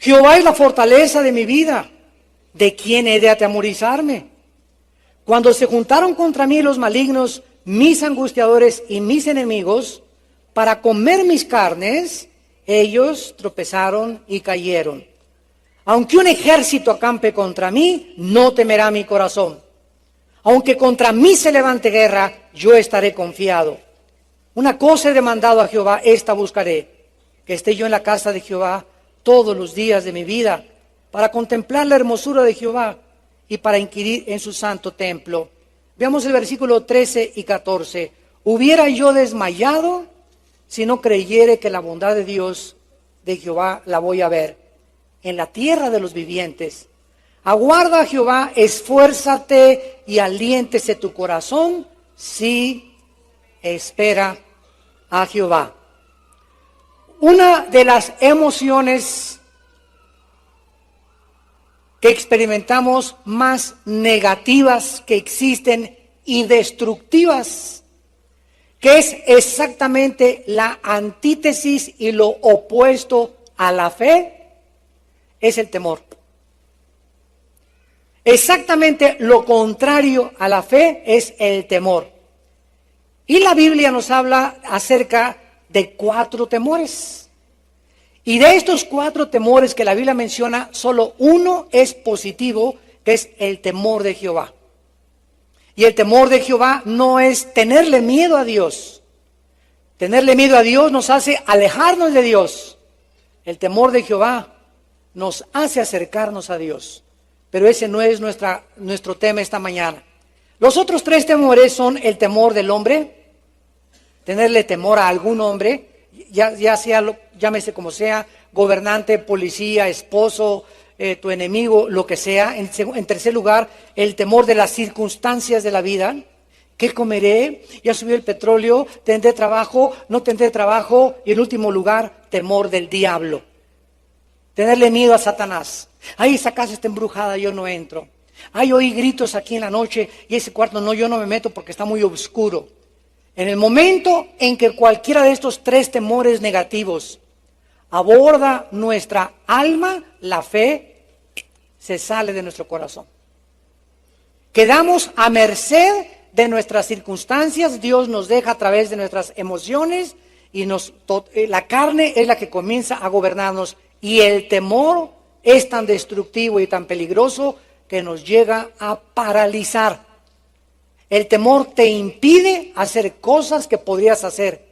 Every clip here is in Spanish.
Jehová es la fortaleza de mi vida. ¿De quién he de atemorizarme? Cuando se juntaron contra mí los malignos, mis angustiadores y mis enemigos, para comer mis carnes, ellos tropezaron y cayeron. Aunque un ejército acampe contra mí, no temerá mi corazón. Aunque contra mí se levante guerra, yo estaré confiado. Una cosa he demandado a Jehová, esta buscaré, que esté yo en la casa de Jehová todos los días de mi vida, para contemplar la hermosura de Jehová y para inquirir en su santo templo. Veamos el versículo 13 y 14. Hubiera yo desmayado si no creyere que la bondad de Dios, de Jehová, la voy a ver en la tierra de los vivientes. Aguarda a Jehová, esfuérzate y aliéntese tu corazón, si espera a Jehová. Una de las emociones que experimentamos más negativas que existen y destructivas, que es exactamente la antítesis y lo opuesto a la fe, es el temor. Exactamente lo contrario a la fe es el temor. Y la Biblia nos habla acerca de 4 temores. Y de estos 4 temores que la Biblia menciona, solo uno es positivo, que es el temor de Jehová. Y el temor de Jehová no es tenerle miedo a Dios. Tenerle miedo a Dios nos hace alejarnos de Dios. El temor de Jehová nos hace acercarnos a Dios. Pero ese no es nuestro tema esta mañana. Los otros 3 temores son el temor del hombre, tenerle temor a algún hombre, ya sea, llámese como sea, gobernante, policía, esposo, tu enemigo, lo que sea. En tercer lugar, el temor de las circunstancias de la vida. ¿Qué comeré? Ya subió el petróleo, tendré trabajo, no tendré trabajo. Y en último lugar, temor del diablo. Tenerle miedo a Satanás. Ay, esa casa está embrujada, yo no entro. Ay, oí gritos aquí en la noche y ese cuarto no, yo no me meto porque está muy oscuro. En el momento en que cualquiera de estos 3 temores negativos aborda nuestra alma, la fe se sale de nuestro corazón. Quedamos a merced de nuestras circunstancias. Dios nos deja a través de nuestras emociones y la carne es la que comienza a gobernarnos. Y el temor es tan destructivo y tan peligroso que nos llega a paralizar. El temor te impide hacer cosas que podrías hacer,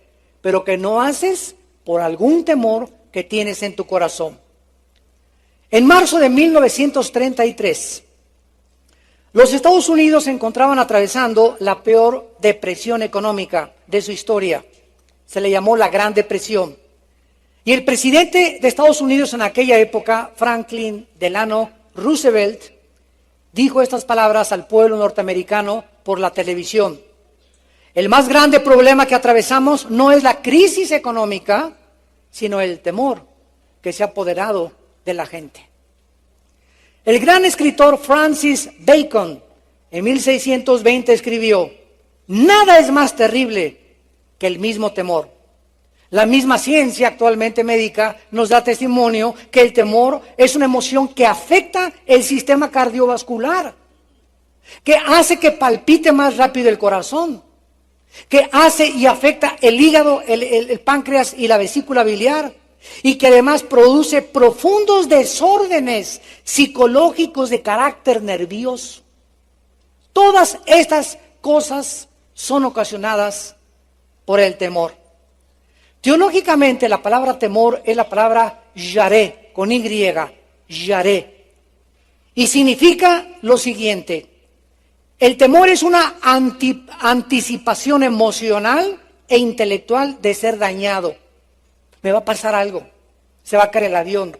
pero que no haces por algún temor que tienes en tu corazón. En marzo de 1933, los Estados Unidos se encontraban atravesando la peor depresión económica de su historia. Se le llamó la Gran Depresión. Y el presidente de Estados Unidos en aquella época, Franklin Delano Roosevelt, dijo estas palabras al pueblo norteamericano por la televisión. El más grande problema que atravesamos no es la crisis económica, sino el temor que se ha apoderado de la gente. El gran escritor Francis Bacon en 1620 escribió: nada es más terrible que el mismo temor. La misma ciencia actualmente médica nos da testimonio que el temor es una emoción que afecta el sistema cardiovascular, que hace que palpite más rápido el corazón, que hace y afecta el hígado, el páncreas y la vesícula biliar, y que además produce profundos desórdenes psicológicos de carácter nervioso. Todas estas cosas son ocasionadas por el temor. Teológicamente, la palabra temor es la palabra yaré, con Y, yaré. Y significa lo siguiente: el temor es una anticipación emocional e intelectual de ser dañado. Me va a pasar algo, se va a caer el avión,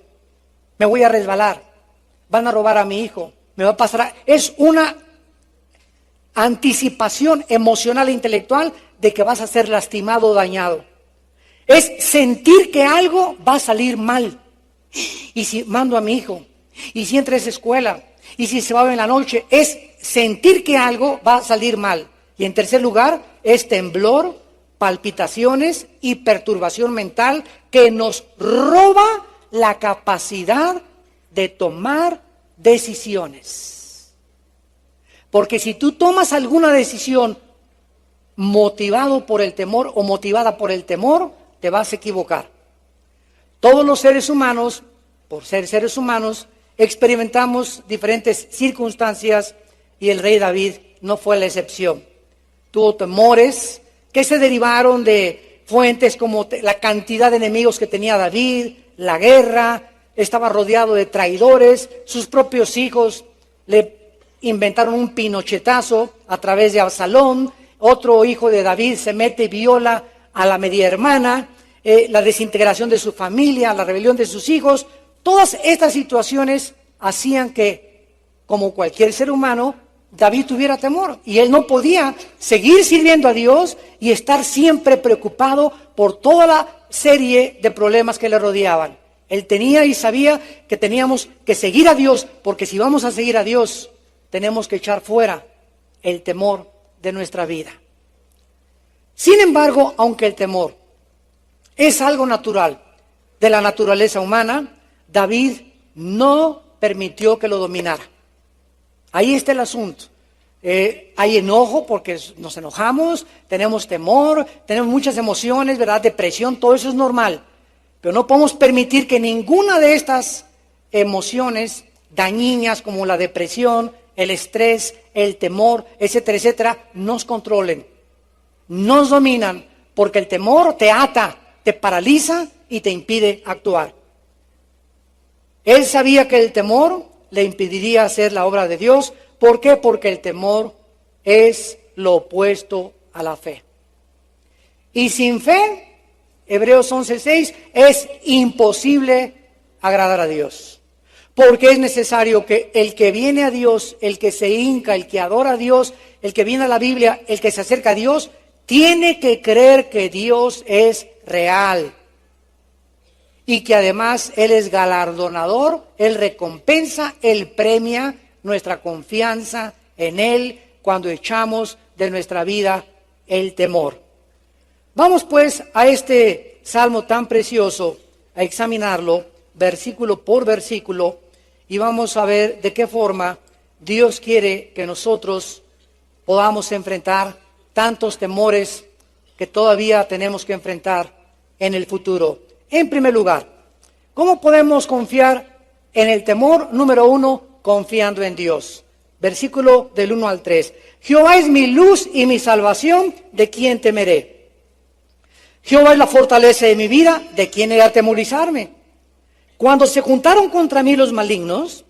me voy a resbalar, van a robar a mi hijo, me va a pasar. Es una anticipación emocional e intelectual de que vas a ser lastimado o dañado. Es sentir que algo va a salir mal. Y si mando a mi hijo, y si entra a esa escuela, y si se va en la noche, es sentir que algo va a salir mal. Y en tercer lugar, es temblor, palpitaciones y perturbación mental que nos roba la capacidad de tomar decisiones. Porque si tú tomas alguna decisión motivado por el temor o motivada por el temor, te vas a equivocar. Todos los seres humanos, por ser seres humanos, experimentamos diferentes circunstancias y el rey David no fue la excepción. Tuvo temores que se derivaron de fuentes como la cantidad de enemigos que tenía David, la guerra, estaba rodeado de traidores, sus propios hijos le inventaron un pinochetazo a través de Absalón, otro hijo de David se mete y viola a la media hermana, la desintegración de su familia, la rebelión de sus hijos. Todas estas situaciones hacían que, como cualquier ser humano, David tuviera temor y él no podía seguir sirviendo a Dios y estar siempre preocupado por toda la serie de problemas que le rodeaban. Él tenía y sabía que teníamos que seguir a Dios, porque si vamos a seguir a Dios, tenemos que echar fuera el temor de nuestra vida. Sin embargo, aunque el temor es algo natural de la naturaleza humana, David no permitió que lo dominara. Ahí está el asunto. Hay enojo porque nos enojamos, tenemos temor, tenemos muchas emociones, ¿verdad? Depresión, todo eso es normal. Pero no podemos permitir que ninguna de estas emociones dañinas como la depresión, el estrés, el temor, etcétera, etcétera, nos controlen, nos dominan, porque el temor te ata, te paraliza y te impide actuar. Él sabía que el temor le impediría hacer la obra de Dios. ¿Por qué? Porque el temor es lo opuesto a la fe. Y sin fe, Hebreos 11:6, es imposible agradar a Dios. Porque es necesario que el que viene a Dios, el que se hinca, el que adora a Dios, el que viene a la Biblia, el que se acerca a Dios, tiene que creer que Dios es real. Y que además Él es galardonador, Él recompensa, Él premia nuestra confianza en Él cuando echamos de nuestra vida el temor. Vamos pues a este salmo tan precioso, a examinarlo versículo por versículo y vamos a ver de qué forma Dios quiere que nosotros podamos enfrentar tantos temores que todavía tenemos que enfrentar en el futuro. En primer lugar, ¿cómo podemos confiar en el temor? Número 1, confiando en Dios. Versículo del 1 al 3. Jehová es mi luz y mi salvación, ¿de quién temeré? Jehová es la fortaleza de mi vida, ¿de quién he de atemorizarme? Cuando se juntaron contra mí los malignos,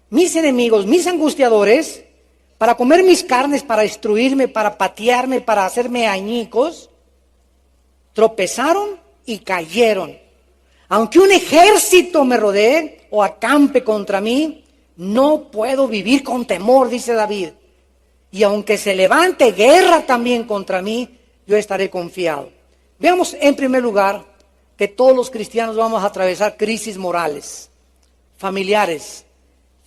mis enemigos, mis angustiadores, para comer mis carnes, para destruirme, para patearme, para hacerme añicos, tropezaron y cayeron. Aunque un ejército me rodee o acampe contra mí, no puedo vivir con temor, dice David. Y aunque se levante guerra también contra mí, yo estaré confiado. Veamos en primer lugar que todos los cristianos vamos a atravesar crisis morales, familiares,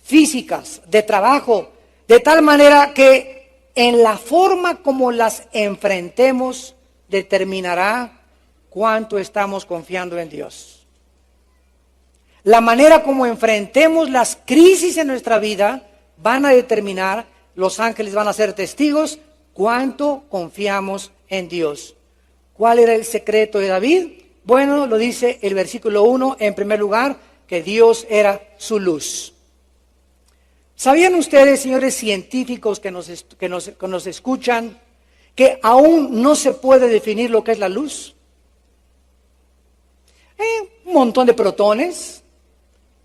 físicas, de trabajo, de tal manera que en la forma como las enfrentemos determinará cuánto estamos confiando en Dios. La manera como enfrentemos las crisis en nuestra vida van a determinar, los ángeles van a ser testigos, cuánto confiamos en Dios. ¿Cuál era el secreto de David? Bueno, lo dice el versículo 1, en primer lugar, que Dios era su luz. ¿Sabían ustedes, señores científicos que nos escuchan, que aún no se puede definir lo que es la luz? Un montón de protones,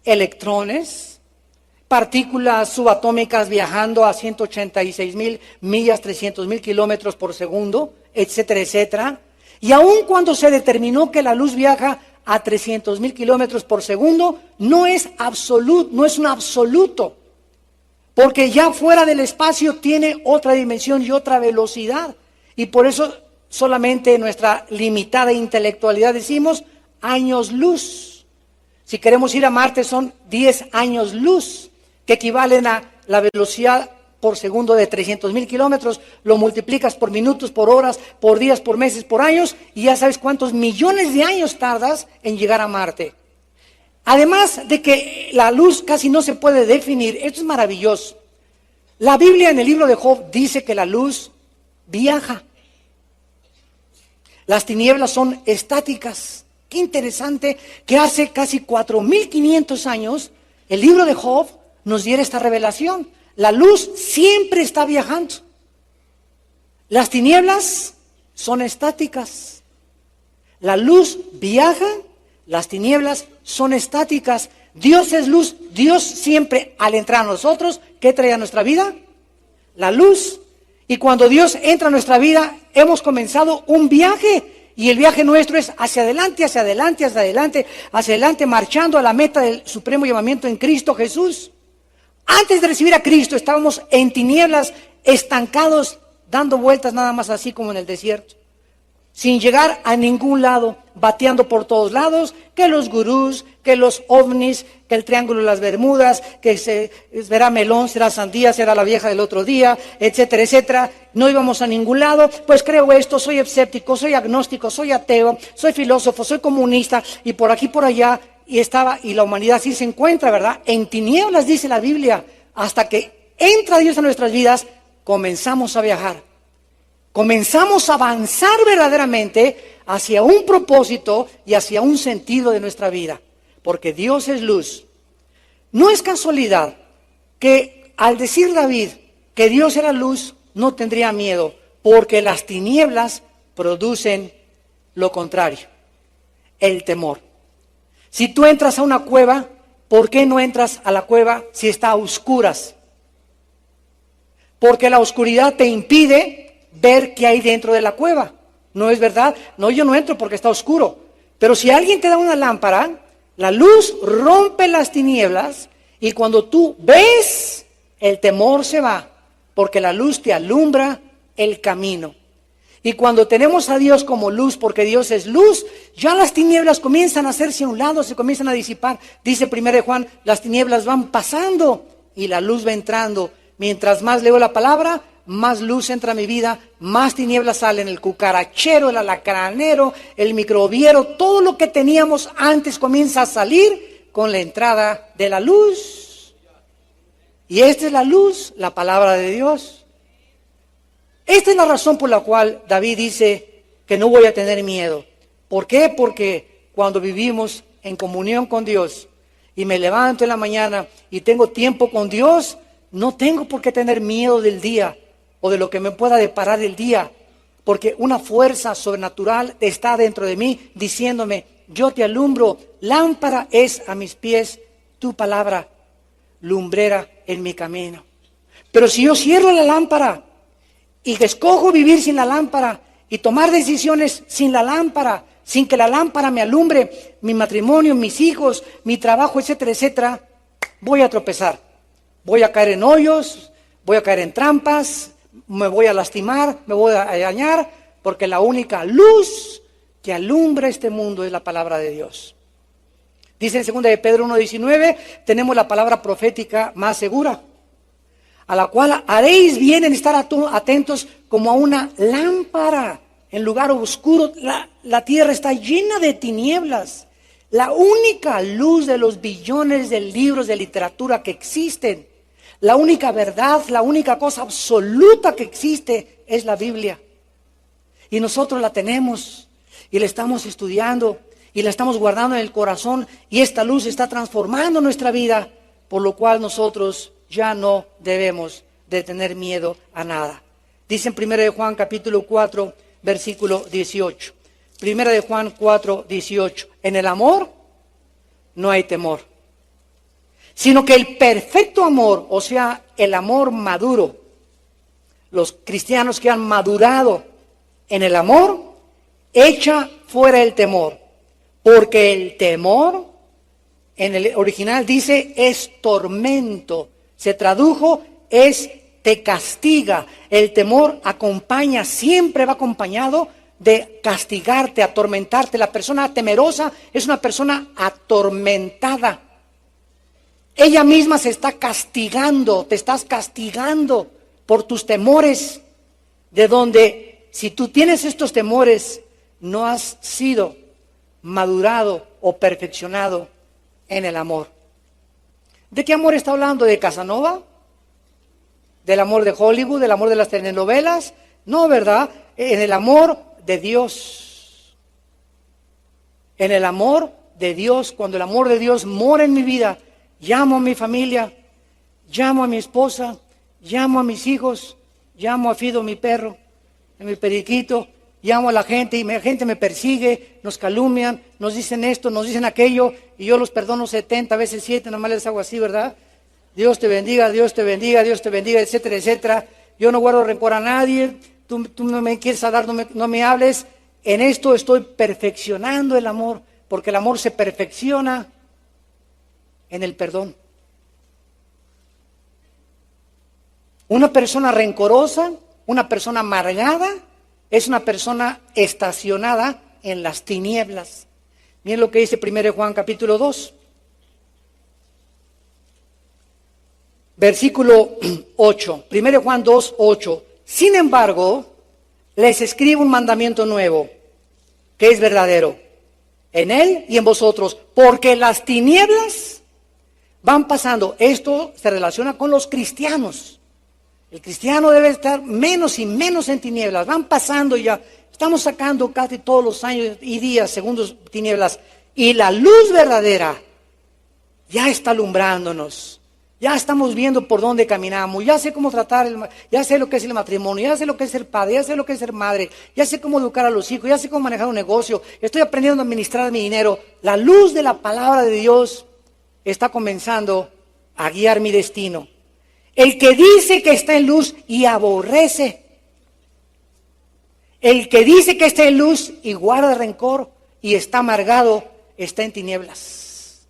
electrones, partículas subatómicas viajando a 186,000 millas, 300,000 kilómetros por segundo, etcétera, etcétera. Y aun cuando se determinó que la luz viaja a 300,000 kilómetros por segundo, no es un absoluto, porque ya fuera del espacio tiene otra dimensión y otra velocidad. Y por eso solamente en nuestra limitada intelectualidad decimos años luz. Si queremos ir a Marte son 10 años luz, que equivalen a la velocidad por segundo de 300,000 kilómetros, lo multiplicas por minutos, por horas, por días, por meses, por años, y ya sabes cuántos millones de años tardas en llegar a Marte. Además de que la luz casi no se puede definir, esto es maravilloso. La Biblia en el libro de Job dice que la luz viaja. Las tinieblas son estáticas. Qué interesante que hace casi 4.500 años el libro de Job nos diera esta revelación. La luz siempre está viajando. Las tinieblas son estáticas. La luz viaja, las tinieblas son estáticas. Dios es luz. Dios siempre al entrar a nosotros, ¿qué trae a nuestra vida? La luz. Y cuando Dios entra a nuestra vida, hemos comenzado un viaje. Y el viaje nuestro es hacia adelante, hacia adelante, hacia adelante, hacia adelante, marchando a la meta del supremo llamamiento en Cristo Jesús. Antes de recibir a Cristo estábamos en tinieblas, estancados, dando vueltas nada más así como en el desierto. Sin llegar a ningún lado, bateando por todos lados, que los gurús, que los ovnis, que el triángulo de las Bermudas, que será melón, será sandía, será la vieja del otro día, etcétera, etcétera. No íbamos a ningún lado, pues creo esto, soy escéptico, soy agnóstico, soy ateo, soy filósofo, soy comunista, y por aquí, por allá, y la humanidad así se encuentra, ¿verdad? En tinieblas, dice la Biblia, hasta que entra Dios a nuestras vidas, comenzamos a viajar. Comenzamos a avanzar verdaderamente hacia un propósito y hacia un sentido de nuestra vida, porque Dios es luz. No es casualidad que al decir David que Dios era luz, no tendría miedo, porque las tinieblas producen lo contrario, el temor. Si tú entras a una cueva, ¿por qué no entras a la cueva si está a oscuras? Porque la oscuridad te impide ver qué hay dentro de la cueva. ¿No es verdad? No, yo no entro porque está oscuro. Pero si alguien te da una lámpara, la luz rompe las tinieblas y cuando tú ves, el temor se va, porque la luz te alumbra el camino. Y cuando tenemos a Dios como luz, porque Dios es luz, ya las tinieblas comienzan a hacerse a un lado, se comienzan a disipar. Dice 1 Juan, las tinieblas van pasando y la luz va entrando. Mientras más leo la palabra, más luz entra a mi vida, más tinieblas salen, el cucarachero, el alacranero, el microbiero, todo lo que teníamos antes comienza a salir con la entrada de la luz. Y esta es la luz, la palabra de Dios. Esta es la razón por la cual David dice que no voy a tener miedo. ¿Por qué? Porque cuando vivimos en comunión con Dios y me levanto en la mañana y tengo tiempo con Dios, no tengo por qué tener miedo del día o de lo que me pueda deparar el día, porque una fuerza sobrenatural está dentro de mí diciéndome, yo te alumbro, lámpara es a mis pies tu palabra, lumbrera en mi camino. Pero si yo cierro la lámpara y escojo vivir sin la lámpara y tomar decisiones sin la lámpara, sin que la lámpara me alumbre mi matrimonio, mis hijos, mi trabajo, etcétera, etcétera, voy a tropezar, voy a caer en hoyos, voy a caer en trampas, me voy a lastimar, me voy a dañar, porque la única luz que alumbra este mundo es la palabra de Dios. Dice en 2 de Pedro 1:19, tenemos la palabra profética más segura, a la cual haréis bien en estar atentos como a una lámpara en lugar oscuro. La tierra está llena de tinieblas. La única luz de los billones de libros de literatura que existen, la única verdad, la única cosa absoluta que existe es la Biblia. Y nosotros la tenemos y la estamos estudiando y la estamos guardando en el corazón y esta luz está transformando nuestra vida, por lo cual nosotros ya no debemos de tener miedo a nada. Dice en 1 de Juan capítulo 4, versículo 18. 1 de Juan 4, 18. En el amor no hay temor, sino que el perfecto amor, o sea, el amor maduro, los cristianos que han madurado en el amor, echa fuera el temor, porque el temor, en el original dice, es tormento, se tradujo, te castiga. El temor acompaña, siempre va acompañado de castigarte, atormentarte. La persona temerosa es una persona atormentada. Ella misma se está castigando, te estás castigando por tus temores, de donde si tú tienes estos temores, no has sido madurado o perfeccionado en el amor. ¿De qué amor está hablando? ¿De Casanova? ¿Del amor de Hollywood? ¿Del amor de las telenovelas? No, ¿verdad? En el amor de Dios. En el amor de Dios, cuando el amor de Dios mora en mi vida, llamo a mi familia, llamo a mi esposa, llamo a mis hijos, llamo a Fido, mi perro, a mi periquito, llamo a la gente y la gente me persigue, nos calumnian, nos dicen esto, nos dicen aquello y yo los perdono 70 veces 7, nomás les hago así, ¿verdad? Dios te bendiga, Dios te bendiga, Dios te bendiga, etcétera, etcétera. Yo no guardo rencor a nadie, tú no me quieres hablar, no me hables. En esto estoy perfeccionando el amor, porque el amor se perfecciona en el perdón. Una persona rencorosa, una persona amargada, es una persona estacionada en las tinieblas. Miren lo que dice 1 Juan capítulo 2. Versículo 8. 1 Juan 2, 8. Sin embargo, les escribo un mandamiento nuevo, que es verdadero, en él y en vosotros, porque las tinieblas van pasando. Esto se relaciona con los cristianos. El cristiano debe estar menos y menos en tinieblas. Van pasando ya. Estamos sacando casi todos los años y días, segundos, tinieblas. Y la luz verdadera ya está alumbrándonos. Ya estamos viendo por dónde caminamos. Ya sé cómo tratar, ya sé lo que es el matrimonio, ya sé lo que es ser padre, ya sé lo que es ser madre, ya sé cómo educar a los hijos, ya sé cómo manejar un negocio. Estoy aprendiendo a administrar mi dinero. La luz de la palabra de Dios está comenzando a guiar mi destino. El que dice que está en luz y aborrece. El que dice que está en luz y guarda rencor y está amargado, está en tinieblas.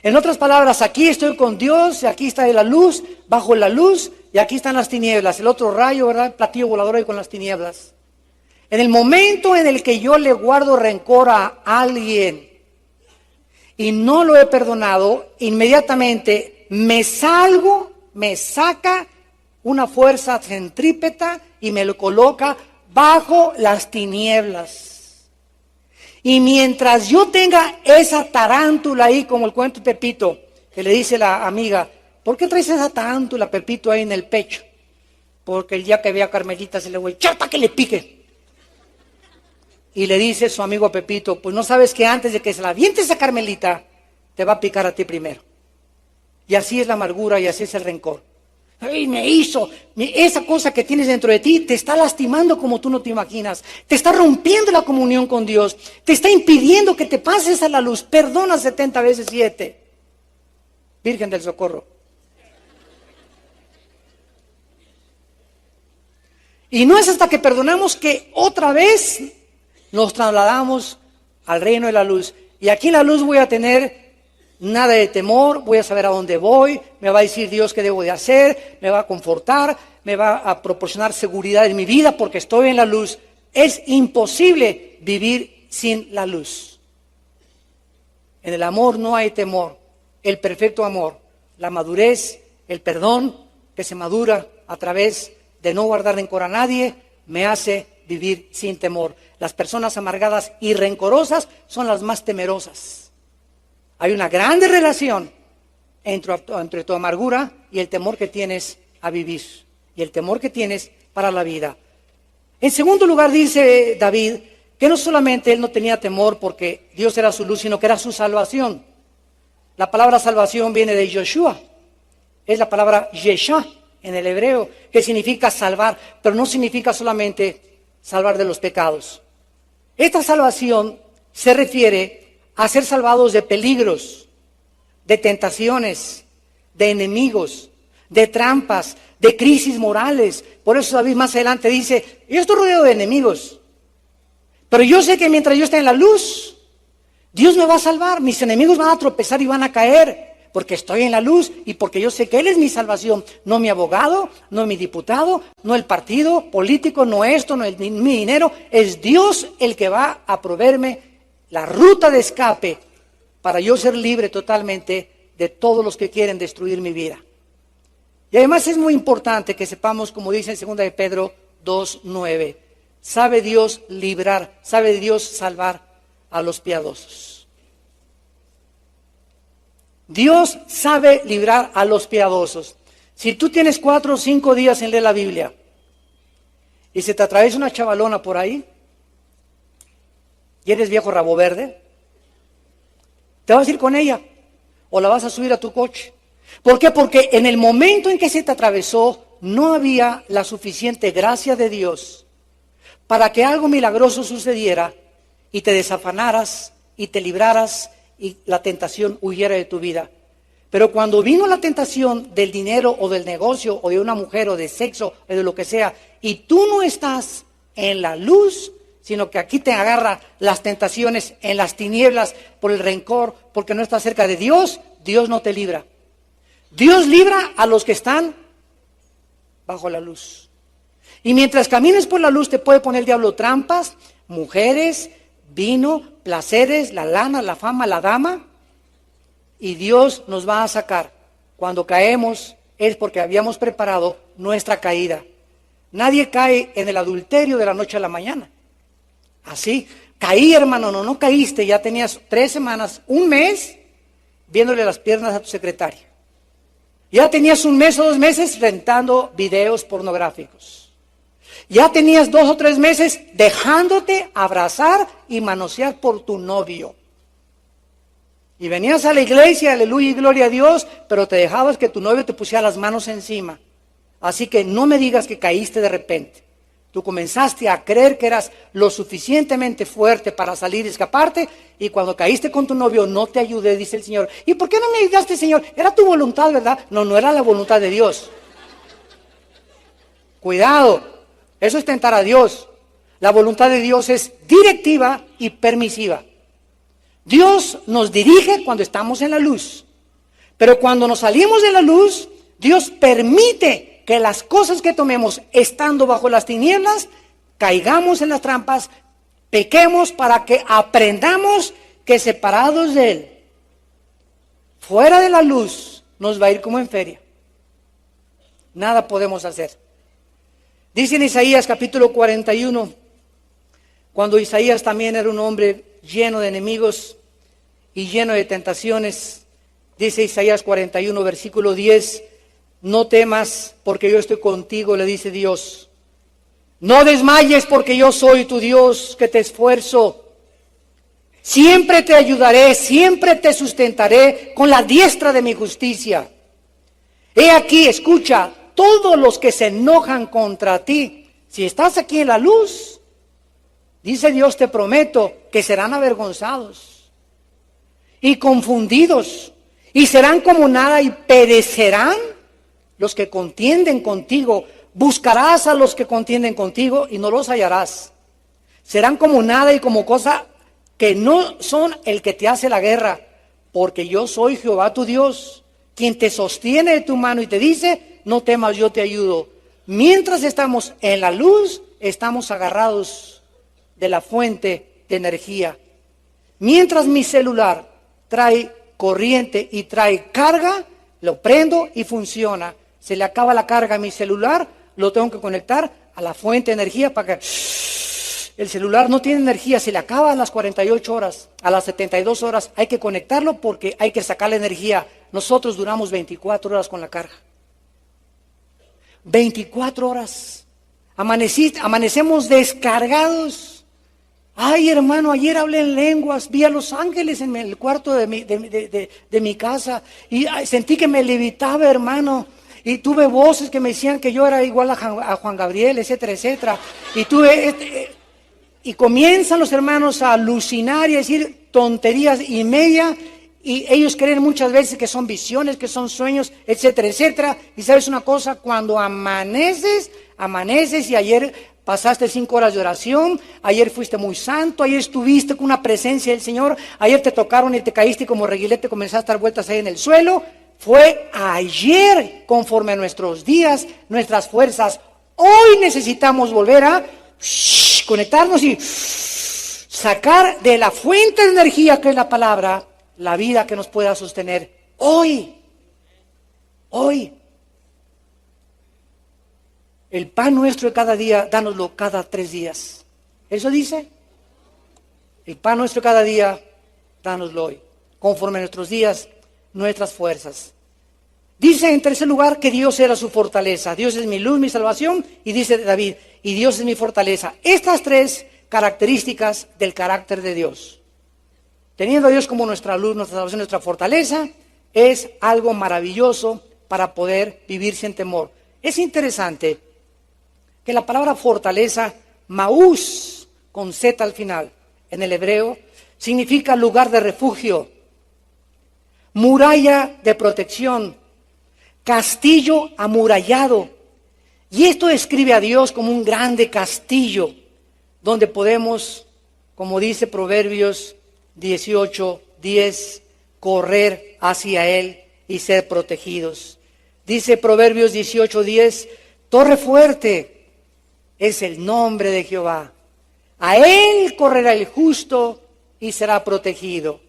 En otras palabras, aquí estoy con Dios, aquí está la luz, bajo la luz, y aquí están las tinieblas. El otro rayo, ¿verdad? El platillo volador ahí con las tinieblas. En el momento en el que yo le guardo rencor a alguien y no lo he perdonado, inmediatamente me saca una fuerza centrípeta y me lo coloca bajo las tinieblas. Y mientras yo tenga esa tarántula ahí, como el cuento de Pepito, que le dice la amiga, ¿por qué traes esa tarántula, Pepito, ahí en el pecho? Porque el día que ve a Carmelita se le voy, ¡chata que le pique! Y le dice su amigo Pepito, pues no sabes que antes de que se la avientes a Carmelita, te va a picar a ti primero. Y así es la amargura y así es el rencor. ¡Ay, esa cosa que tienes dentro de ti te está lastimando como tú no te imaginas! Te está rompiendo la comunión con Dios. Te está impidiendo que te pases a la luz. Perdona 70 veces 7. Virgen del Socorro. Y no es hasta que perdonamos que otra vez nos trasladamos al reino de la luz. Y aquí en la luz voy a tener nada de temor, voy a saber a dónde voy, me va a decir Dios qué debo de hacer, me va a confortar, me va a proporcionar seguridad en mi vida porque estoy en la luz. Es imposible vivir sin la luz. En el amor no hay temor, el perfecto amor, la madurez, el perdón que se madura a través de no guardar rencor a nadie, me hace vivir sin temor. Las personas amargadas y rencorosas son las más temerosas. Hay una grande relación entre tu amargura y el temor que tienes a vivir y el temor que tienes para la vida. En segundo lugar dice David que no solamente él no tenía temor porque Dios era su luz, sino que era su salvación. La palabra salvación viene de Yoshua, es la palabra Yeshua en el hebreo, que significa salvar, pero no significa solamente salvar de los pecados. Esta salvación se refiere a ser salvados de peligros, de tentaciones, de enemigos, de trampas, de crisis morales. Por eso David más adelante dice, yo estoy rodeado de enemigos, pero yo sé que mientras yo esté en la luz, Dios me va a salvar, mis enemigos van a tropezar y van a caer, porque estoy en la luz y porque yo sé que Él es mi salvación, no mi abogado, no mi diputado, no el partido político, no esto, no mi dinero, es Dios el que va a proveerme la ruta de escape para yo ser libre totalmente de todos los que quieren destruir mi vida. Y además es muy importante que sepamos, como dice en 2 de Pedro 2:9, sabe Dios librar, sabe Dios salvar a los piadosos. Dios sabe librar a los piadosos. Si tú tienes 4 o 5 días en leer la Biblia y se te atraviesa una chavalona por ahí y eres viejo rabo verde, te vas a ir con ella o la vas a subir a tu coche. ¿Por qué? Porque en el momento en que se te atravesó no había la suficiente gracia de Dios para que algo milagroso sucediera y te desafanaras y te libraras y la tentación huyera de tu vida. Pero cuando vino la tentación del dinero o del negocio o de una mujer o de sexo o de lo que sea, y tú no estás en la luz, sino que aquí te agarra las tentaciones en las tinieblas por el rencor, porque no estás cerca de Dios, Dios no te libra. Dios libra a los que están bajo la luz. Y mientras camines por la luz te puede poner el diablo trampas, mujeres, vino, placeres, la lana, la fama, la dama. Y Dios nos va a sacar. Cuando caemos es porque habíamos preparado nuestra caída. Nadie cae en el adulterio de la noche a la mañana. Así, caí hermano, no caíste, ya tenías 3 semanas, 1 mes, viéndole las piernas a tu secretaria. Ya tenías 1 mes o 2 meses rentando videos pornográficos. Ya tenías 2 o 3 meses dejándote abrazar y manosear por tu novio. Y venías a la iglesia, aleluya y gloria a Dios, pero te dejabas que tu novio te pusiera las manos encima. Así que no me digas que caíste de repente. Tú comenzaste a creer que eras lo suficientemente fuerte para salir y escaparte, y cuando caíste con tu novio no te ayudé, dice el Señor. ¿Y por qué no me ayudaste, Señor? Era tu voluntad, ¿verdad? No era la voluntad de Dios. Cuidado, eso es tentar a Dios. La voluntad de Dios es directiva y permisiva. Dios nos dirige cuando estamos en la luz, pero cuando nos salimos de la luz, Dios permite que las cosas que tomemos estando bajo las tinieblas, caigamos en las trampas, pequemos para que aprendamos que separados de Él, fuera de la luz, nos va a ir como en feria. Nada podemos hacer. Dice en Isaías capítulo 41, cuando Isaías también era un hombre lleno de enemigos y lleno de tentaciones, dice Isaías 41, versículo 10, no temas porque yo estoy contigo, le dice Dios. No desmayes porque yo soy tu Dios que te esfuerzo. Siempre te ayudaré, siempre te sustentaré con la diestra de mi justicia. He aquí, escucha, todos los que se enojan contra ti, si estás aquí en la luz, dice Dios, te prometo que serán avergonzados y confundidos y serán como nada y perecerán los que contienden contigo. Buscarás a los que contienden contigo y no los hallarás. Serán como nada y como cosa que no son el que te hace la guerra, porque yo soy Jehová tu Dios, quien te sostiene de tu mano y te dice, no temas, yo te ayudo. Mientras estamos en la luz, estamos agarrados de la fuente de energía. Mientras mi celular trae corriente y trae carga, lo prendo y funciona. Se le acaba la carga a mi celular, lo tengo que conectar a la fuente de energía para que el celular no tiene energía, se le acaba a las 48 horas, a las 72 horas, hay que conectarlo porque hay que sacar la energía. Nosotros duramos 24 horas con la carga. 24 horas. Amanecemos descargados. Ay, hermano, ayer hablé en lenguas, vi a los ángeles en el cuarto de mi casa y sentí que me levitaba, hermano. Y tuve voces que me decían que yo era igual a Juan Gabriel, etcétera, etcétera. Y comienzan los hermanos a alucinar y a decir tonterías y media. Y ellos creen muchas veces que son visiones, que son sueños, etcétera, etcétera. Y sabes una cosa, cuando amaneces y ayer pasaste 5 horas de oración, ayer fuiste muy santo, ayer estuviste con una presencia del Señor, ayer te tocaron y te caíste y como reguilete comenzaste a dar vueltas ahí en el suelo. Fue ayer, conforme a nuestros días, nuestras fuerzas. Hoy necesitamos volver a conectarnos y sacar de la fuente de energía que es la palabra, la vida que nos pueda sostener. Hoy. El pan nuestro de cada día, dánoslo cada 3 días. ¿Eso dice? El pan nuestro cada día, dánoslo hoy. Conforme a nuestros días, nuestras fuerzas. Dice en tercer lugar que Dios era su fortaleza. Dios es mi luz, mi salvación, y dice David, y Dios es mi fortaleza. Estas tres características del carácter de Dios. Teniendo a Dios como nuestra luz, nuestra salvación, nuestra fortaleza, es algo maravilloso para poder vivir sin temor. Es interesante que la palabra fortaleza, maús, con Z al final, en el hebreo, significa lugar de refugio, muralla de protección, castillo amurallado. Y esto describe a Dios como un grande castillo, donde podemos, como dice Proverbios 18:10, correr hacia Él y ser protegidos. Dice Proverbios 18:10, torre fuerte es el nombre de Jehová. A Él correrá el justo y será protegido.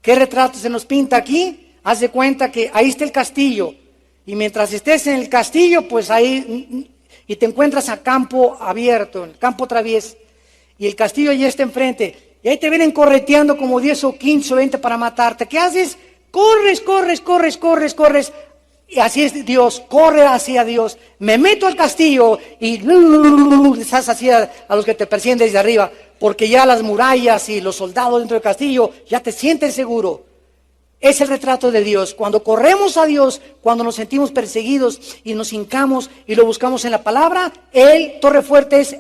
¿Qué retrato se nos pinta aquí? Haz de cuenta que ahí está el castillo. Y mientras estés en el castillo, pues ahí, y te encuentras a campo abierto, en campo traviés, y el castillo ya está enfrente, y ahí te vienen correteando como 10 o 15 o 20 para matarte. ¿Qué haces? Corres, y así es Dios, corre hacia Dios. Me meto al castillo y estás así a los que te persiguen desde arriba, porque ya las murallas y los soldados dentro del castillo ya te sienten seguro. Es el retrato de Dios. Cuando corremos a Dios, cuando nos sentimos perseguidos y nos hincamos y lo buscamos en la palabra, Él, torre fuerte, es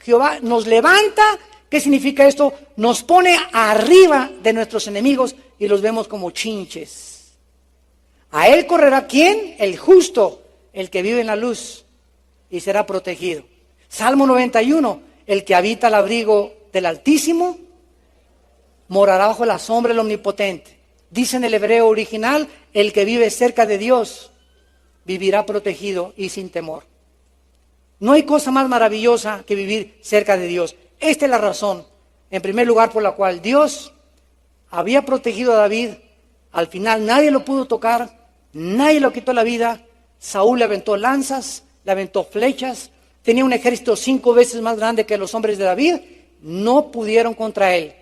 Jehová, nos levanta. ¿Qué significa esto? Nos pone arriba de nuestros enemigos y los vemos como chinches. A Él correrá ¿quién? El justo, el que vive en la luz y será protegido. Salmo 91, el que habita al abrigo del Altísimo morará bajo la sombra del Omnipotente. Dice en el hebreo original, el que vive cerca de Dios vivirá protegido y sin temor. No hay cosa más maravillosa que vivir cerca de Dios. Esta es la razón, en primer lugar, por la cual Dios había protegido a David. Al final nadie lo pudo tocar, nadie lo quitó la vida. Saúl le aventó lanzas, le aventó flechas, tenía un ejército 5 veces más grande que los hombres de David. No pudieron contra él,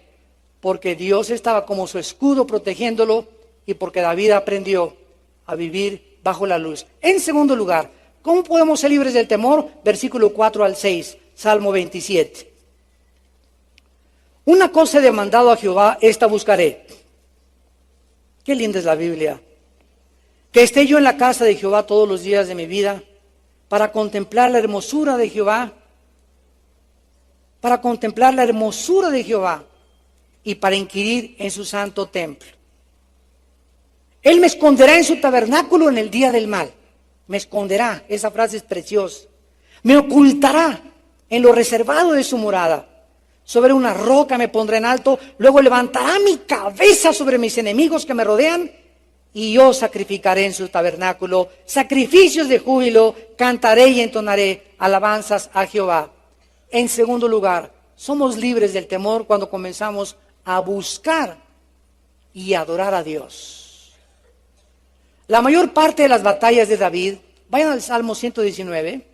porque Dios estaba como su escudo protegiéndolo y porque David aprendió a vivir bajo la luz. En segundo lugar, ¿cómo podemos ser libres del temor? Versículo 4 al 6, Salmo 27. Una cosa he demandado a Jehová, esta buscaré. Qué linda es la Biblia. Que esté yo en la casa de Jehová todos los días de mi vida, para contemplar la hermosura de Jehová, para contemplar la hermosura de Jehová y para inquirir en su santo templo. Él me esconderá en su tabernáculo en el día del mal. Me esconderá, esa frase es preciosa. Me ocultará en lo reservado de su morada. Sobre una roca me pondré en alto, luego levantará mi cabeza sobre mis enemigos que me rodean, y yo sacrificaré en su tabernáculo sacrificios de júbilo, cantaré y entonaré alabanzas a Jehová. En segundo lugar, somos libres del temor cuando comenzamos a buscar y adorar a Dios. La mayor parte de las batallas de David, vayan al Salmo 119,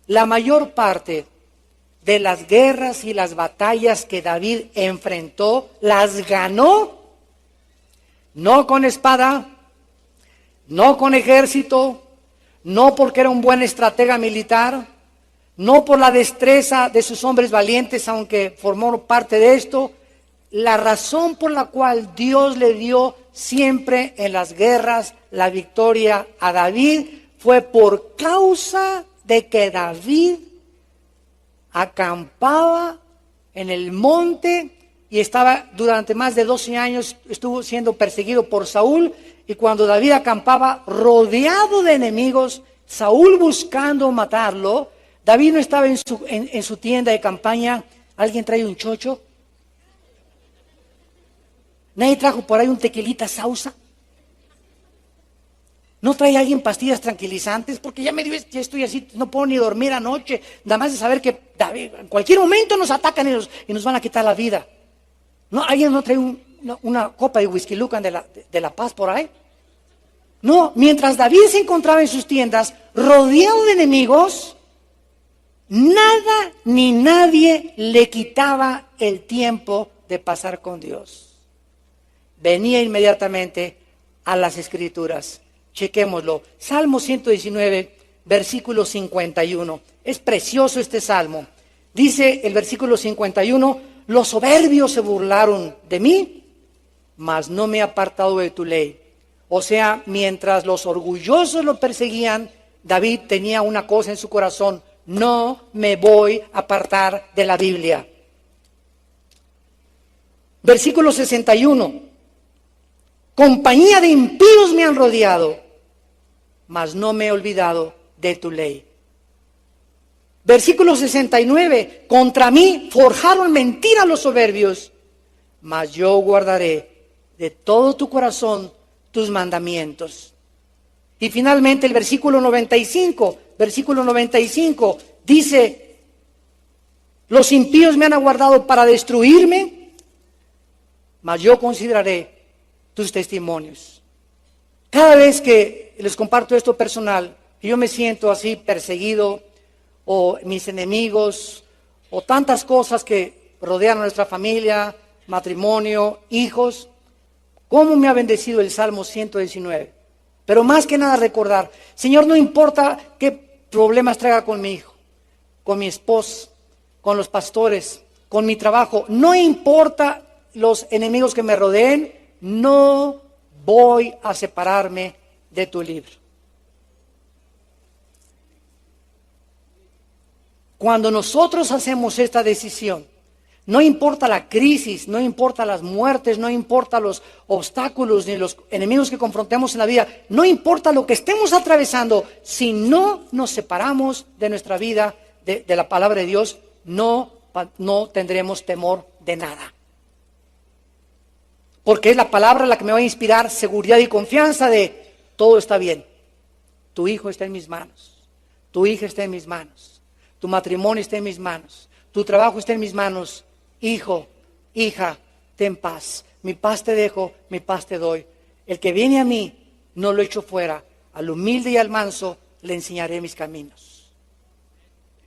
la mayor parte de las guerras y las batallas que David enfrentó, las ganó, no con espada, no con ejército, no porque era un buen estratega militar, no por la destreza de sus hombres valientes, aunque formó parte de esto. La razón por la cual Dios le dio siempre en las guerras la victoria a David fue por causa de que David acampaba en el monte y estaba durante más de 12 años, estuvo siendo perseguido por Saúl, y cuando David acampaba rodeado de enemigos, Saúl buscando matarlo, David no estaba en su tienda de campaña. ¿Alguien trae un chocho? ¿Nadie trajo por ahí un tequilita sausa? ¿No trae alguien pastillas tranquilizantes? Porque ya estoy así, no puedo ni dormir anoche, nada más de saber que David, en cualquier momento nos atacan y nos van a quitar la vida. ¿No? ¿Alguien no trae una copa de whisky Lucan de la Paz por ahí? No, mientras David se encontraba en sus tiendas, rodeado de enemigos, nada ni nadie le quitaba el tiempo de pasar con Dios. venía inmediatamente a las Escrituras. Chequémoslo. Salmo 119, versículo 51. Es precioso este salmo. Dice el versículo 51, los soberbios se burlaron de mí, mas no me he apartado de tu ley. O sea, mientras los orgullosos lo perseguían, David tenía una cosa en su corazón: no me voy a apartar de la Biblia. Versículo 61. Compañía de impíos me han rodeado, mas no me he olvidado de tu ley. Versículo 69. Contra mí forjaron mentira los soberbios, mas yo guardaré de todo tu corazón tus mandamientos. Y finalmente el versículo 95 dice: los impíos me han aguardado para destruirme, mas yo consideraré tus testimonios. Cada vez que les comparto esto personal, yo me siento así perseguido, o mis enemigos, o tantas cosas que rodean a nuestra familia, matrimonio, hijos. ¿Cómo me ha bendecido el Salmo 119? Pero más que nada recordar: Señor, no importa qué problemas traiga con mi hijo, con mi esposa, con los pastores, con mi trabajo, no importa los enemigos que me rodeen, no voy a separarme de tu libro. Cuando nosotros hacemos esta decisión, no importa la crisis, no importa las muertes, no importa los obstáculos ni los enemigos que confrontemos en la vida, no importa lo que estemos atravesando, si no nos separamos de nuestra vida, de la palabra de Dios, no tendremos temor de nada. Porque es la palabra la que me va a inspirar seguridad y confianza de todo está bien. Tu hijo está en mis manos, tu hija está en mis manos, tu matrimonio está en mis manos, tu trabajo está en mis manos. Hijo, hija, ten paz. Mi paz te dejo, mi paz te doy. El que viene a mí, no lo echo fuera. Al humilde y al manso le enseñaré mis caminos.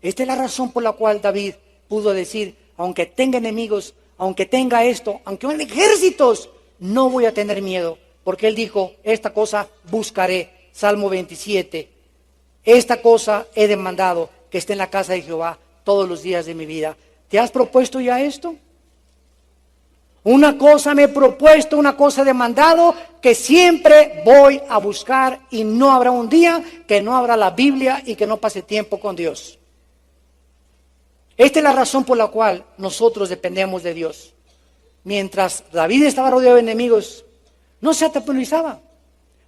Esta es la razón por la cual David pudo decir: aunque tenga enemigos, aunque tenga esto, aunque haya ejércitos, no voy a tener miedo. Porque él dijo: esta cosa buscaré. Salmo 27. Esta cosa he demandado, que esté en la casa de Jehová todos los días de mi vida. ¿Te has propuesto ya esto? Una cosa me he propuesto, una cosa he demandado, que siempre voy a buscar, y no habrá un día que no abra la Biblia y que no pase tiempo con Dios. Esta es la razón por la cual nosotros dependemos de Dios. Mientras David estaba rodeado de enemigos, no se atemorizaba,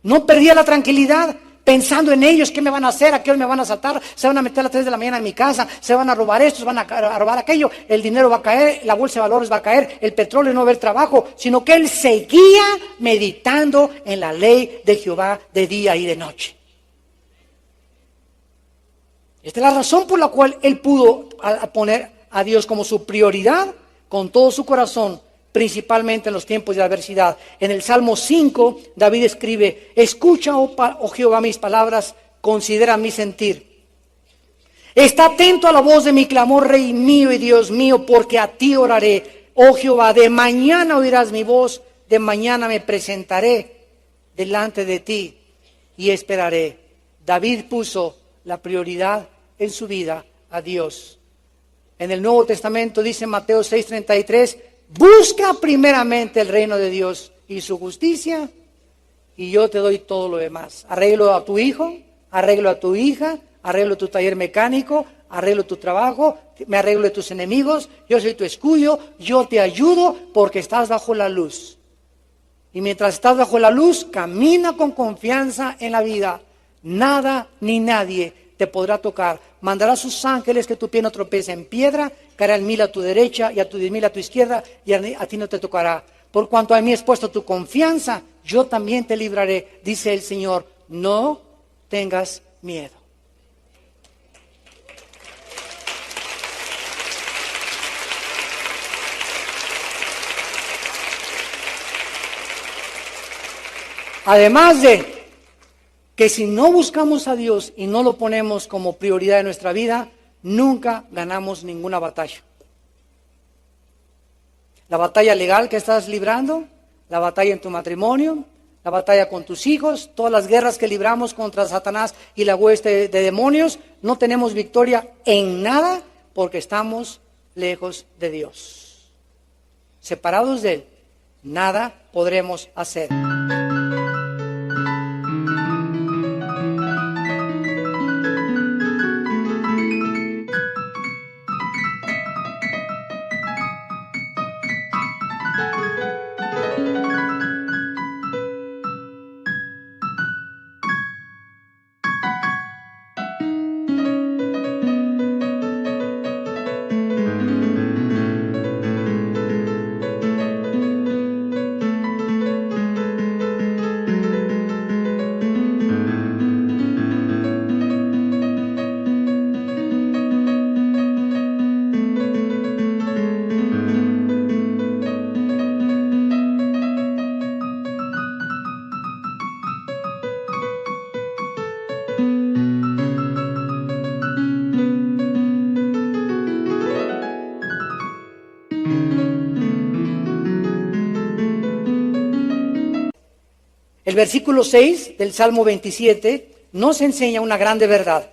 no perdía la tranquilidad, pensando en ellos: ¿qué me van a hacer? ¿A qué hora me van a asaltar? ¿Se van a meter a las 3 de la mañana en mi casa? ¿Se van a robar esto? ¿Se van a robar aquello? El dinero va a caer, la bolsa de valores va a caer, el petróleo no va a haber trabajo. Sino que él seguía meditando en la ley de Jehová de día y de noche. Esta es la razón por la cual él pudo poner a Dios como su prioridad con todo su corazón, principalmente en los tiempos de adversidad. En el Salmo 5, David escribe: escucha, oh Jehová, mis palabras, considera mi sentir. Está atento a la voz de mi clamor, Rey mío y Dios mío, porque a ti oraré. Oh Jehová, de mañana oirás mi voz, de mañana me presentaré delante de ti y esperaré. David puso la prioridad en su vida a Dios. En el Nuevo Testamento dice Mateo 6:33: busca primeramente el reino de Dios y su justicia, y yo te doy todo lo demás. Arreglo a tu hijo, arreglo a tu hija, arreglo tu taller mecánico, arreglo tu trabajo, me arreglo de tus enemigos, yo soy tu escudo, yo te ayudo porque estás bajo la luz. Y mientras estás bajo la luz, camina con confianza en la vida. Nada ni nadie te podrá tocar. Mandará a sus ángeles que tu pie no tropece en piedra, caerán 1000 a tu derecha y a tu 10,000 a tu izquierda, y a ti no te tocará. Por cuanto a mí es puesto tu confianza, yo también te libraré, dice el Señor. No tengas miedo. Además de que si no buscamos a Dios y no lo ponemos como prioridad en nuestra vida, nunca ganamos ninguna batalla. La batalla legal que estás librando, la batalla en tu matrimonio, la batalla con tus hijos, todas las guerras que libramos contra Satanás y la hueste de demonios, no tenemos victoria en nada porque estamos lejos de Dios. Separados de Él, nada podremos hacer. El versículo 6 del Salmo 27 nos enseña una grande verdad.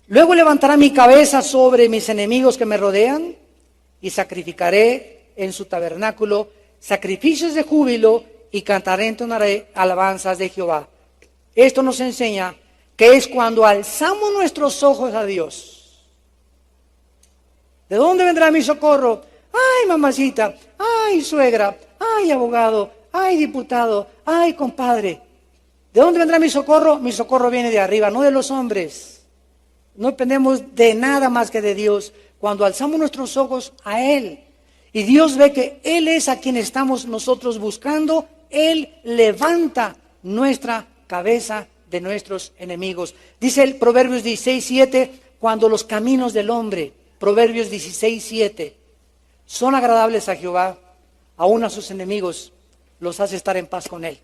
Luego levantará mi cabeza sobre mis enemigos que me rodean y sacrificaré en su tabernáculo sacrificios de júbilo y cantaré, entonaré alabanzas de Jehová. Esto nos enseña que es cuando alzamos nuestros ojos a Dios. ¿De dónde vendrá mi socorro? Ay, mamacita, ay, suegra, ay, abogado, ay, diputado, ay, compadre. ¿De dónde vendrá mi socorro? Mi socorro viene de arriba, no de los hombres. No dependemos de nada más que de Dios. Cuando alzamos nuestros ojos a Él y Dios ve que Él es a quien estamos nosotros buscando, Él levanta nuestra cabeza de nuestros enemigos. Dice el Proverbios 16:7, cuando los caminos del hombre, Proverbios 16:7, son agradables a Jehová, aún a sus enemigos los hace estar en paz con Él.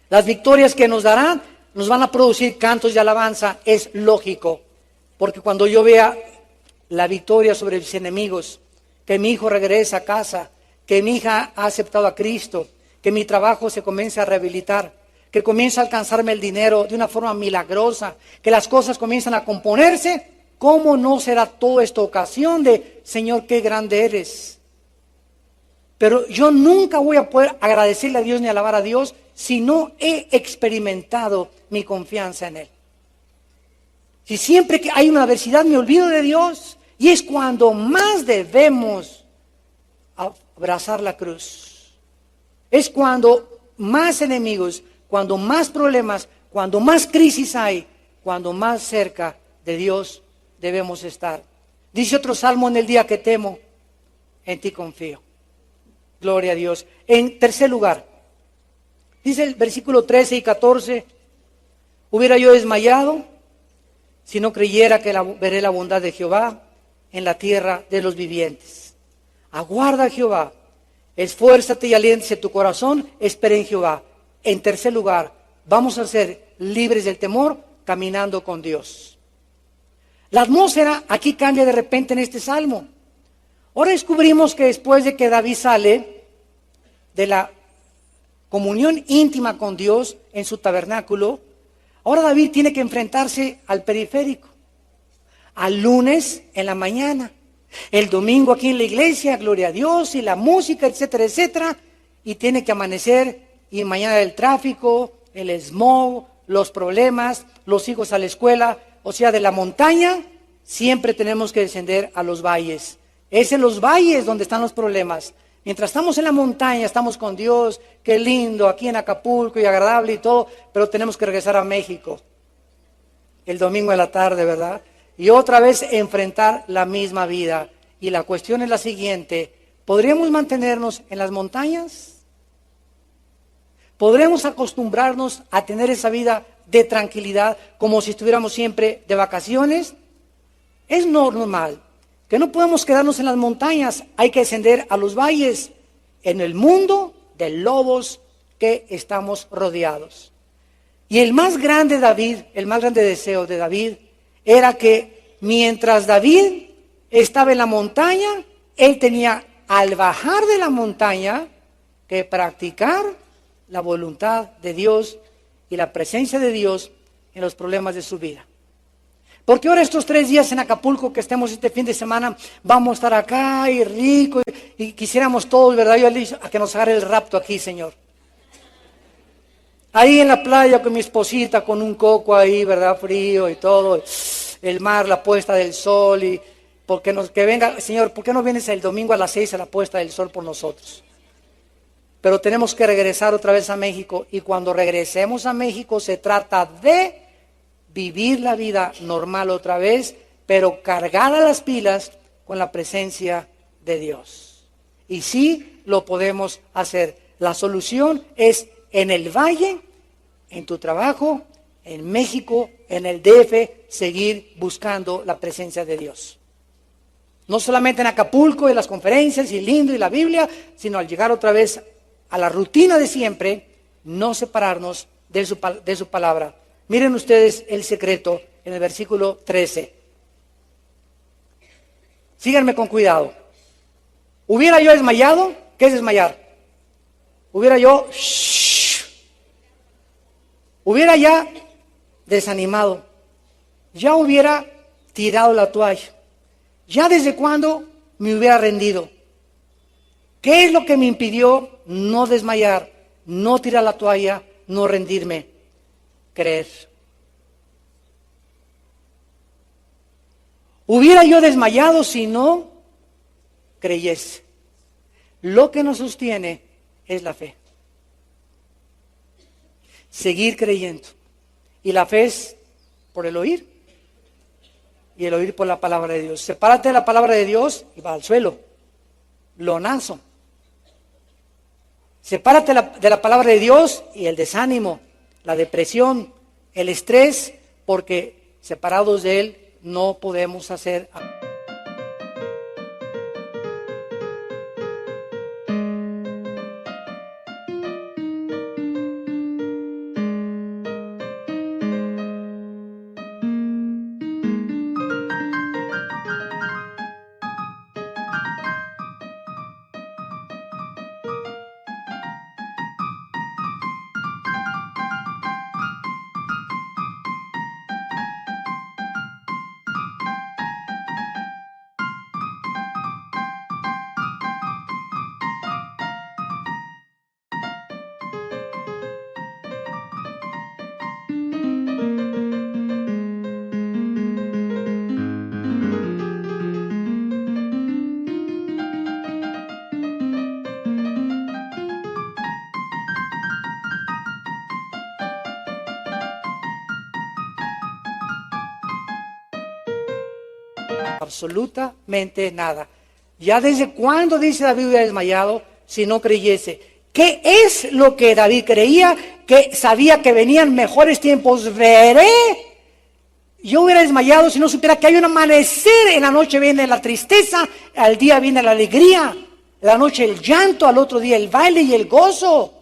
Las victorias que nos darán nos van a producir cantos de alabanza, es lógico, porque cuando yo vea la victoria sobre mis enemigos, que mi hijo regresa a casa, que mi hija ha aceptado a Cristo, que mi trabajo se comienza a rehabilitar, que comienza a alcanzarme el dinero de una forma milagrosa, que las cosas comienzan a componerse, ¿cómo no será toda esta ocasión de, Señor, qué grande eres? Pero yo nunca voy a poder agradecerle a Dios ni alabar a Dios si no he experimentado mi confianza en Él. Si siempre que hay una adversidad me olvido de Dios, y es cuando más debemos abrazar la cruz. Es cuando más enemigos, cuando más problemas, cuando más crisis hay, cuando más cerca de Dios debemos estar. Dice otro salmo: en el día que temo, en ti confío. Gloria a Dios. En tercer lugar, dice el versículo 13 y 14, hubiera yo desmayado si no creyera que veré la bondad de Jehová en la tierra de los vivientes. Aguarda a Jehová, esfuérzate y aliéntese tu corazón, espera en Jehová. En tercer lugar, vamos a ser libres del temor caminando con Dios. La atmósfera aquí cambia de repente en este salmo. Ahora descubrimos que después de que David sale de la comunión íntima con Dios en su tabernáculo, ahora David tiene que enfrentarse al periférico. Al lunes en la mañana, el domingo aquí en la iglesia, gloria a Dios, y la música, etcétera, etcétera, y tiene que amanecer, y mañana el tráfico, el smog, los problemas, los hijos a la escuela, o sea, de la montaña, siempre tenemos que descender a los valles. Es en los valles donde están los problemas. Mientras estamos en la montaña, estamos con Dios, qué lindo, aquí en Acapulco y agradable y todo, pero tenemos que regresar a México el domingo de la tarde, ¿verdad? Y otra vez enfrentar la misma vida. Y la cuestión es la siguiente: ¿podríamos mantenernos en las montañas? ¿Podremos acostumbrarnos a tener esa vida de tranquilidad como si estuviéramos siempre de vacaciones? Es normal que no podemos quedarnos en las montañas, hay que descender a los valles, en el mundo de lobos que estamos rodeados. Y el más grande David, el más grande deseo de David, era que mientras David estaba en la montaña, él tenía, al bajar de la montaña, que practicar la voluntad de Dios y la presencia de Dios en los problemas de su vida. Porque ahora estos 3 días en Acapulco que estemos este fin de semana, vamos a estar acá y rico y quisiéramos todos, ¿verdad? Yo le dije a que nos agarre el rapto aquí, Señor. Ahí en la playa con mi esposita, con un coco ahí, ¿verdad? Frío y todo, el mar, la puesta del sol y que venga, Señor, ¿por qué no vienes el domingo a las 6 a la puesta del sol por nosotros? Pero tenemos que regresar otra vez a México y cuando regresemos a México se trata de vivir la vida normal otra vez, pero cargada las pilas con la presencia de Dios. Y sí lo podemos hacer. La solución es en el valle, en tu trabajo, en México, en el DF, seguir buscando la presencia de Dios. No solamente en Acapulco, en las conferencias y lindo y la Biblia, sino al llegar otra vez a la rutina de siempre, no separarnos de su palabra. Miren ustedes el secreto en el versículo 13. Síganme con cuidado. ¿Hubiera yo desmayado? ¿Qué es desmayar? Hubiera yo... Hubiera ya desanimado. Ya hubiera tirado la toalla. Ya desde cuándo me hubiera rendido. ¿Qué es lo que me impidió no desmayar, no tirar la toalla, no rendirme? Creer. Hubiera yo desmayado si no creyese. Lo que nos sostiene es la fe. Seguir creyendo. Y la fe es por el oír. Y el oír por la palabra de Dios. Sepárate de la palabra de Dios y va al suelo. Lonazo. Sepárate de la palabra de Dios y el desánimo, la depresión, el estrés, porque separados de Él no podemos hacer. Absolutamente nada. Ya desde cuándo dice David hubiera desmayado si no creyese. ¿Qué es lo que David creía? Que sabía que venían mejores tiempos. Veré. Yo hubiera desmayado si no supiera que hay un amanecer. En la noche viene la tristeza, al día viene la alegría, la noche el llanto, al otro día el baile y el gozo.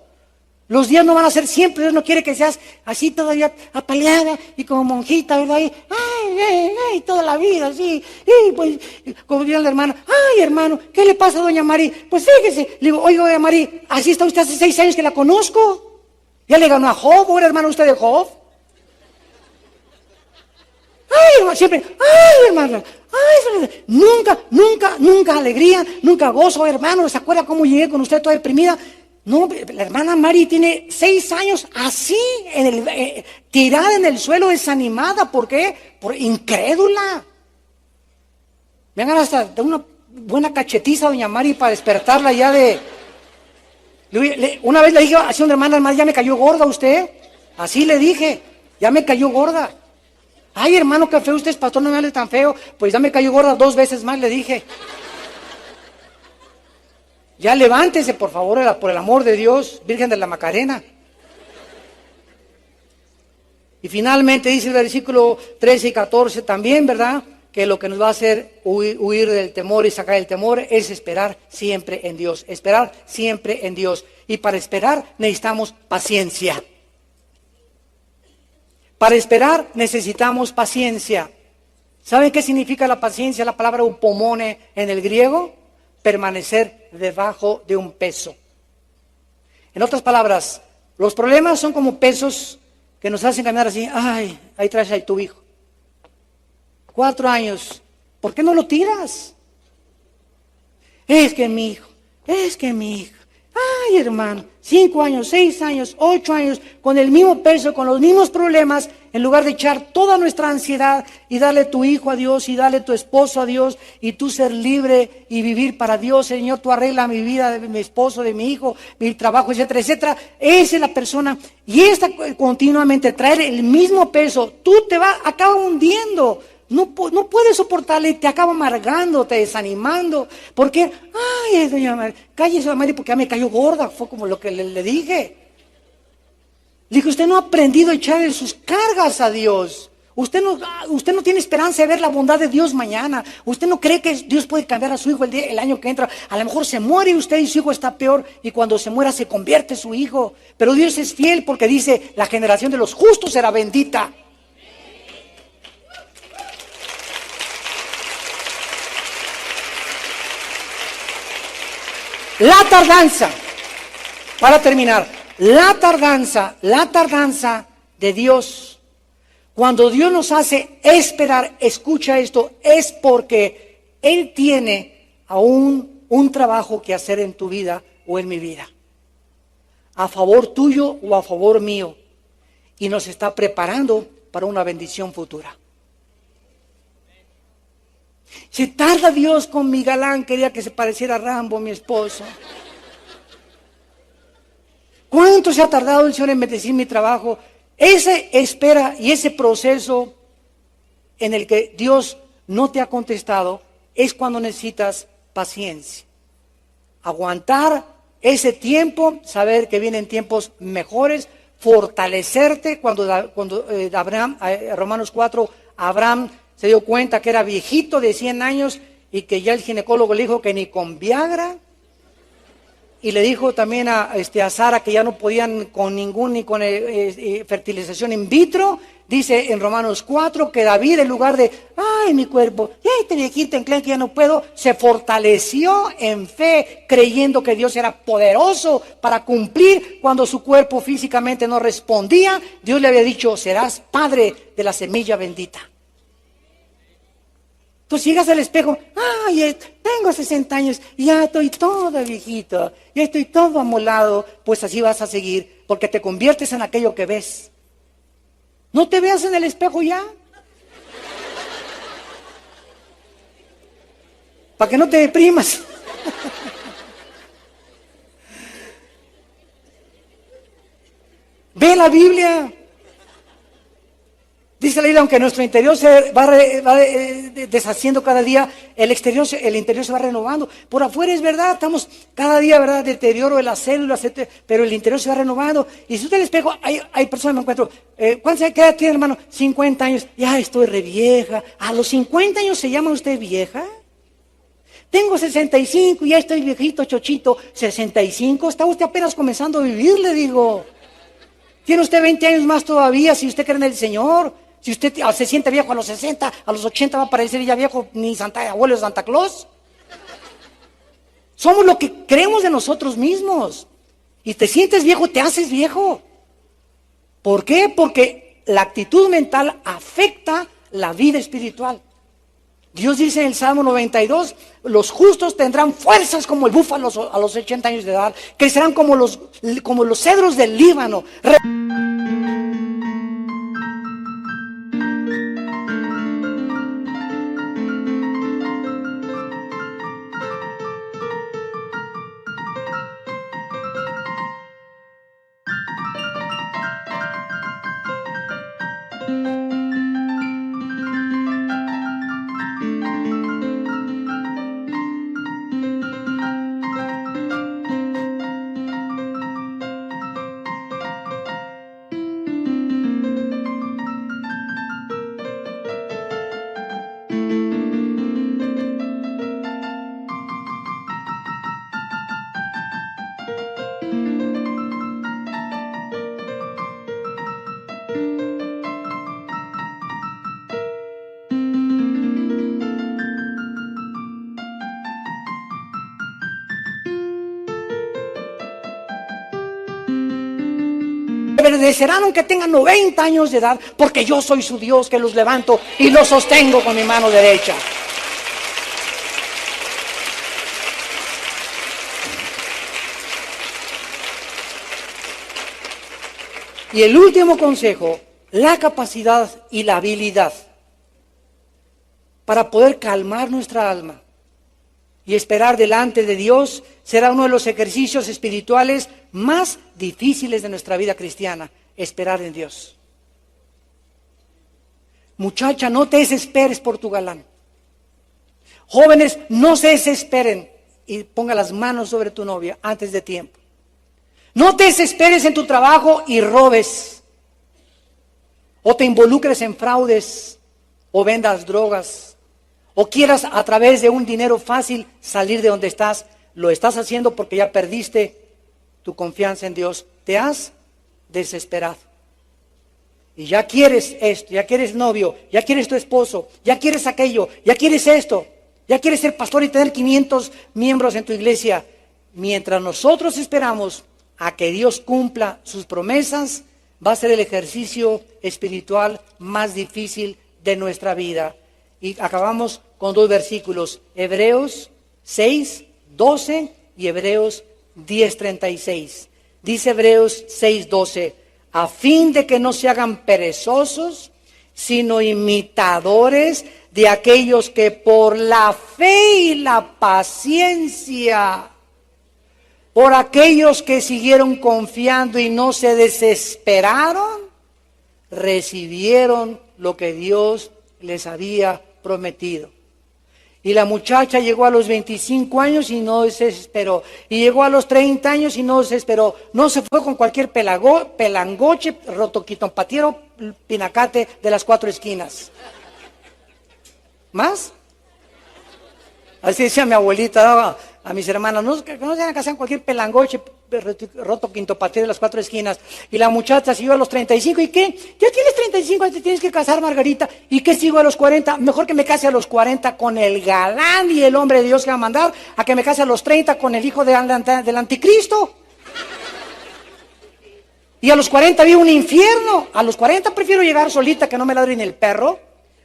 Los días no van a ser siempre. Dios no quiere que seas así todavía apaleada y como monjita, ¿verdad? Ay, toda la vida, así. Y pues, como diría la hermana, ay, hermano, ¿qué le pasa a doña María? Pues fíjese, le digo, oiga, doña María, así está usted hace 6 años que la conozco. Ya le ganó a Job, ¿o era hermano usted de Job? Ay, hermano, siempre, ay, hermano, ay, nunca alegría, nunca gozo, hermano. ¿Se acuerda cómo llegué con usted toda deprimida? No, la hermana Mari tiene 6 años así, tirada en el suelo, desanimada. ¿Por qué? Por incrédula. Vengan hasta de una buena cachetiza a doña Mari para despertarla ya de... Una vez le dije así a una hermana, ya me cayó gorda usted. Así le dije, ya me cayó gorda. Ay, hermano, qué feo usted es, pastor, no me hable tan feo. Pues ya me cayó gorda 2 veces más, le dije. Ya levántese, por favor, por el amor de Dios, Virgen de la Macarena. Y finalmente dice el versículo 13 y 14 también, ¿verdad? Que lo que nos va a hacer huir del temor y sacar el temor es esperar siempre en Dios. Esperar siempre en Dios. Y para esperar necesitamos paciencia. Para esperar necesitamos paciencia. ¿Saben qué significa la paciencia? La palabra upomone en el griego. Permanecer debajo de un peso. En otras palabras, los problemas son como pesos que nos hacen caminar así. Ay, ahí traes a tu hijo. 4 años. ¿Por qué no lo tiras? Es que mi hijo. Ay, hermano, 5 años, 6 años, 8 años, con el mismo peso, con los mismos problemas, en lugar de echar toda nuestra ansiedad y darle tu hijo a Dios y darle tu esposo a Dios y tú ser libre y vivir para Dios. Señor, tú arregla mi vida, de mi esposo, de mi hijo, mi trabajo, etcétera, etcétera. Esa es la persona. Y esta continuamente traer el mismo peso, tú acaba hundiendo. No puedes soportarle y te acaba amargando, te desanimando. ¿Por qué? Ay, doña María, cállese, doña María, porque ya me cayó gorda. Fue como lo que le dije. Le dije, usted no ha aprendido a echarle sus cargas a Dios. Usted no tiene esperanza de ver la bondad de Dios mañana. Usted no cree que Dios puede cambiar a su hijo el año que entra. A lo mejor se muere usted y su hijo está peor. Y cuando se muera se convierte su hijo. Pero Dios es fiel porque dice, la generación de los justos será bendita. La tardanza, para terminar, la tardanza de Dios, cuando Dios nos hace esperar, escucha esto, es porque Él tiene aún un trabajo que hacer en tu vida o en mi vida, a favor tuyo o a favor mío, y nos está preparando para una bendición futura. Se tarda Dios con mi galán, quería que se pareciera a Rambo, mi esposo. ¿Cuánto se ha tardado el Señor en bendecir mi trabajo? Ese espera y ese proceso en el que Dios no te ha contestado es cuando necesitas paciencia. Aguantar ese tiempo, saber que vienen tiempos mejores, fortalecerte cuando Abraham, Romanos 4, Abraham se dio cuenta que era viejito de 100 años y que ya el ginecólogo le dijo que ni con Viagra. Y le dijo también a Sara que ya no podían con fertilización in vitro. Dice en Romanos 4 que David, en lugar de, ay, mi cuerpo, ya este viejito enclenque que ya no puedo, se fortaleció en fe, creyendo que Dios era poderoso para cumplir cuando su cuerpo físicamente no respondía. Dios le había dicho, serás padre de la semilla bendita. Entonces llegas al espejo, ay, tengo 60 años, ya estoy todo viejito, ya estoy todo amolado, pues así vas a seguir, porque te conviertes en aquello que ves. No te veas en el espejo ya. Para que no te deprimas. Ve la Biblia. Dice la Biblia, aunque nuestro interior se va deshaciendo cada día, el interior se va renovando. Por afuera es verdad, estamos cada día, ¿verdad? Deterioro de las células, etc., pero el interior se va renovando. Y si usted le espejo, hay personas, me encuentro, ¿qué edad tiene, hermano? 50 años, ya estoy re vieja. ¿A los 50 años se llama usted vieja? Tengo 65 y ya estoy viejito, chochito. 65, está usted apenas comenzando a vivir, le digo. Tiene usted 20 años más todavía, si usted cree en el Señor. Si usted se siente viejo a los 60, a los 80 va a parecer ya viejo, ni abuelo de Santa Claus. Somos lo que creemos de nosotros mismos. Y te sientes viejo, te haces viejo. ¿Por qué? Porque la actitud mental afecta la vida espiritual. Dios dice en el Salmo 92, los justos tendrán fuerzas como el búfalo a los 80 años de edad, crecerán como los cedros del Líbano. obedecerán aunque tengan 90 años de edad, porque yo soy su Dios que los levanto y los sostengo con mi mano derecha. Y el último consejo, la capacidad y la habilidad para poder calmar nuestra alma y esperar delante de Dios será uno de los ejercicios espirituales más difíciles de nuestra vida cristiana, esperar en Dios. Muchacha, no te desesperes por tu galán. Jóvenes, no se desesperen y ponga las manos sobre tu novia antes de tiempo. No te desesperes en tu trabajo y robes, o te involucres en fraudes, o vendas drogas, o quieras a través de un dinero fácil salir de donde estás. Lo estás haciendo porque ya perdiste tu confianza en Dios. Te has desesperado. Y ya quieres esto, ya quieres novio, ya quieres tu esposo, ya quieres aquello, ya quieres esto, ya quieres ser pastor y tener 500 miembros en tu iglesia. Mientras nosotros esperamos a que Dios cumpla sus promesas, va a ser el ejercicio espiritual más difícil de nuestra vida. Y acabamos con 2 versículos, Hebreos 6:12 y Hebreos 10:36. Dice Hebreos 6:12, a fin de que no se hagan perezosos, sino imitadores de aquellos que por la fe y la paciencia, por aquellos que siguieron confiando y no se desesperaron, recibieron lo que Dios les había prometido. Y la muchacha llegó a los 25 años y no se desesperó. Y llegó a los 30 años y no se desesperó. No se fue con cualquier pelangoche, rotoquitompatiero, pinacate de las 4 esquinas. ¿Más? Así decía mi abuelita a mis hermanas, no se van a casar en cualquier pelangoche, roto quintopatero de las 4 esquinas. Y la muchacha siguió a los 35, ¿y qué? Ya tienes 35, te tienes que casar, Margarita. ¿Y qué sigo a los 40? Mejor que me case a los 40 con el galán y el hombre de Dios que va a mandar, a que me case a los 30 con el hijo del anticristo. Y a los 40 vive un infierno. A los 40 prefiero llegar solita, que no me ladre ni el perro,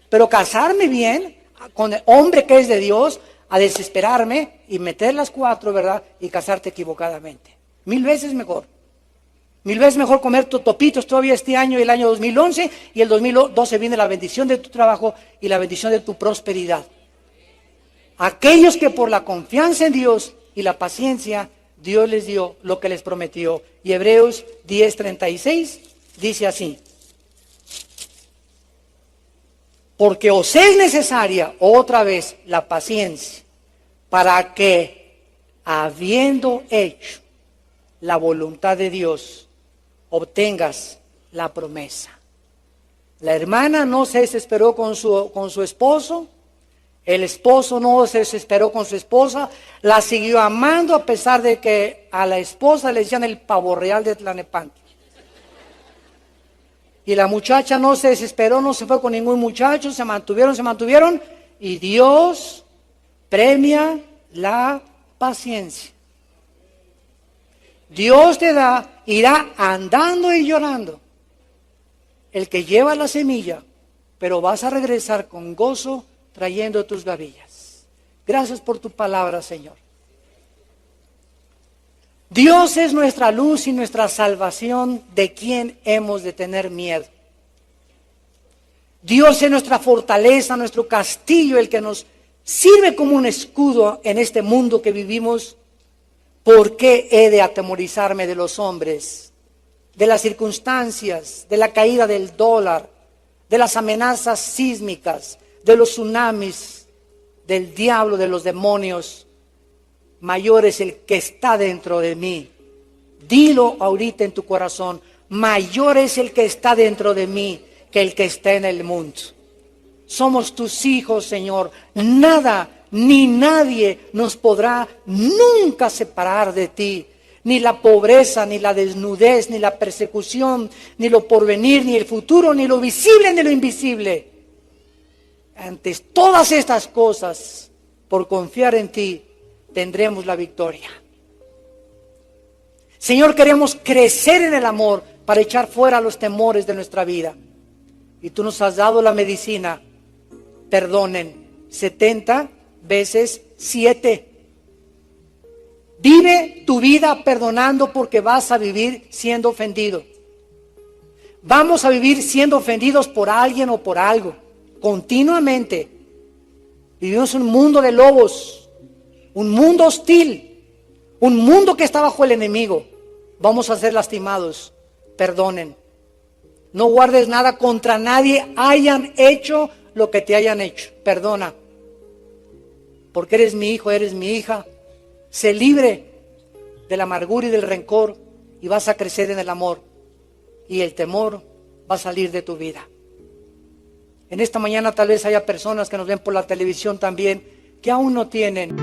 pero casarme bien con el hombre que es de Dios, a desesperarme y meter las 4, ¿verdad? Y casarte equivocadamente. 1000 veces mejor. 1000 veces mejor comer topitos todavía este año y el año 2011, y el 2012 viene la bendición de tu trabajo y la bendición de tu prosperidad. Aquellos que por la confianza en Dios y la paciencia, Dios les dio lo que les prometió. Y Hebreos 10:36 dice así, porque os es necesaria otra vez la paciencia, para que, habiendo hecho la voluntad de Dios, obtengas la promesa. La hermana no se desesperó con su esposo, el esposo no se desesperó con su esposa, la siguió amando a pesar de que a la esposa le decían el pavo real de Tlalnepantla. Y la muchacha no se desesperó, no se fue con ningún muchacho, se mantuvieron, y Dios premia la paciencia. Dios te irá andando y llorando el que lleva la semilla, pero vas a regresar con gozo trayendo tus gavillas. Gracias por tu palabra, Señor. Dios es nuestra luz y nuestra salvación, ¿de quién hemos de tener miedo? Dios es nuestra fortaleza, nuestro castillo, el que nos sirve como un escudo en este mundo que vivimos. ¿Por qué he de atemorizarme de los hombres, de las circunstancias, de la caída del dólar, de las amenazas sísmicas, de los tsunamis, del diablo, de los demonios? Mayor es el que está dentro de mí. Dilo ahorita en tu corazón. Mayor es el que está dentro de mí que el que está en el mundo. Somos tus hijos, Señor. Nada ni nadie nos podrá nunca separar de ti. Ni la pobreza, ni la desnudez, ni la persecución, ni lo porvenir, ni el futuro, ni lo visible, ni lo invisible. Ante todas estas cosas, por confiar en ti, tendremos la victoria. Señor, queremos crecer en el amor para echar fuera los temores de nuestra vida. Y tú nos has dado la medicina. Perdonen 70 veces 7. Vive tu vida perdonando, porque vas a vivir siendo ofendido. Vamos a vivir siendo ofendidos por alguien o por algo, continuamente. Vivimos un mundo de lobos, un mundo hostil, un mundo que está bajo el enemigo. Vamos a ser lastimados. Perdonen. No guardes nada contra nadie, hayan hecho lo que te hayan hecho. Perdona. Porque eres mi hijo, eres mi hija. Sé libre de la amargura y del rencor, y vas a crecer en el amor, y el temor va a salir de tu vida. En esta mañana tal vez haya personas que nos ven por la televisión también, que aún no tienen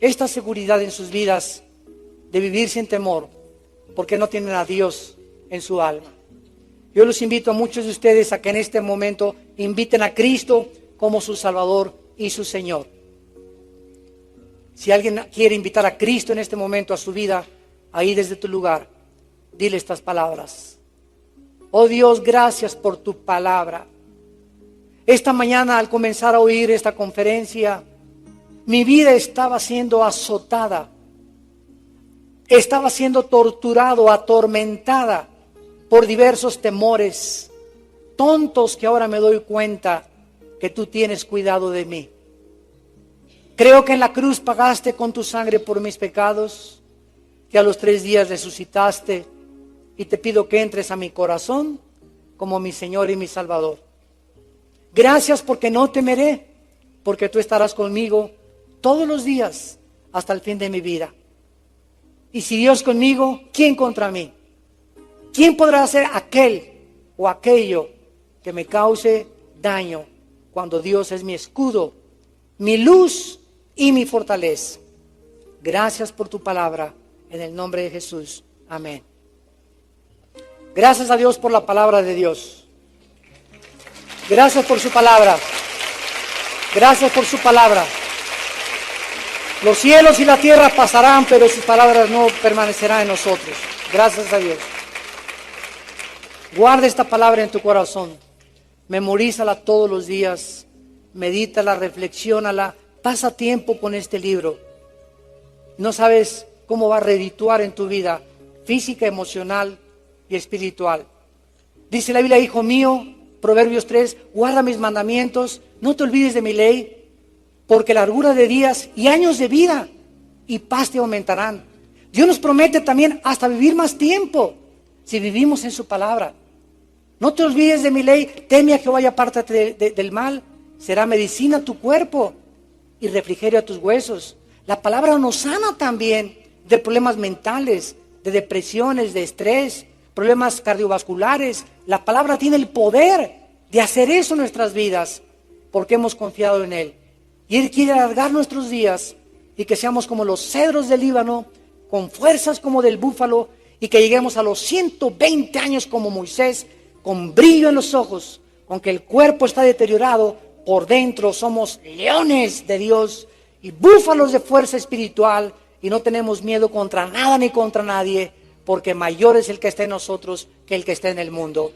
esta seguridad en sus vidas de vivir sin temor, porque no tienen a Dios en su alma. Yo los invito a muchos de ustedes a que en este momento inviten a Cristo como su Salvador y su Señor. Si alguien quiere invitar a Cristo en este momento a su vida, ahí desde tu lugar, dile estas palabras. Oh Dios, gracias por tu palabra. Esta mañana, al comenzar a oír esta conferencia, mi vida estaba siendo azotada, estaba siendo torturado, atormentada por diversos temores tontos, que ahora me doy cuenta que tú tienes cuidado de mí. Creo que en la cruz pagaste con tu sangre por mis pecados, que a los 3 días resucitaste, y te pido que entres a mi corazón como mi Señor y mi Salvador. Gracias, porque no temeré, porque tú estarás conmigo todos los días hasta el fin de mi vida. Y si Dios conmigo, ¿quién contra mí? ¿Quién podrá hacer aquel o aquello que me cause daño, cuando Dios es mi escudo, mi luz y mi fortaleza? Gracias por tu palabra, en el nombre de Jesús. Amén. Gracias a Dios por la palabra de Dios. Gracias por su palabra. Gracias por su palabra. Los cielos y la tierra pasarán, pero sus palabras no permanecerán en nosotros. Gracias a Dios. Guarda esta palabra en tu corazón. Memorízala todos los días. Medítala, reflexiónala. Pasa tiempo con este libro. No sabes cómo va a redituar en tu vida física, emocional y espiritual. Dice la Biblia, hijo mío, Proverbios 3, guarda mis mandamientos, no te olvides de mi ley, porque largura de días y años de vida y paz te aumentarán. Dios nos promete también hasta vivir más tiempo si vivimos en su palabra. No te olvides de mi ley, teme a Jehová y apártate del mal. Será medicina a tu cuerpo y refrigerio a tus huesos. La palabra nos sana también de problemas mentales, de depresiones, de estrés, problemas cardiovasculares. La palabra tiene el poder de hacer eso en nuestras vidas, porque hemos confiado en Él. Y Él quiere alargar nuestros días y que seamos como los cedros del Líbano, con fuerzas como del búfalo, y que lleguemos a los 120 años como Moisés, con brillo en los ojos, aunque el cuerpo está deteriorado, por dentro somos leones de Dios y búfalos de fuerza espiritual, y no tenemos miedo contra nada ni contra nadie, porque mayor es el que está en nosotros que el que está en el mundo.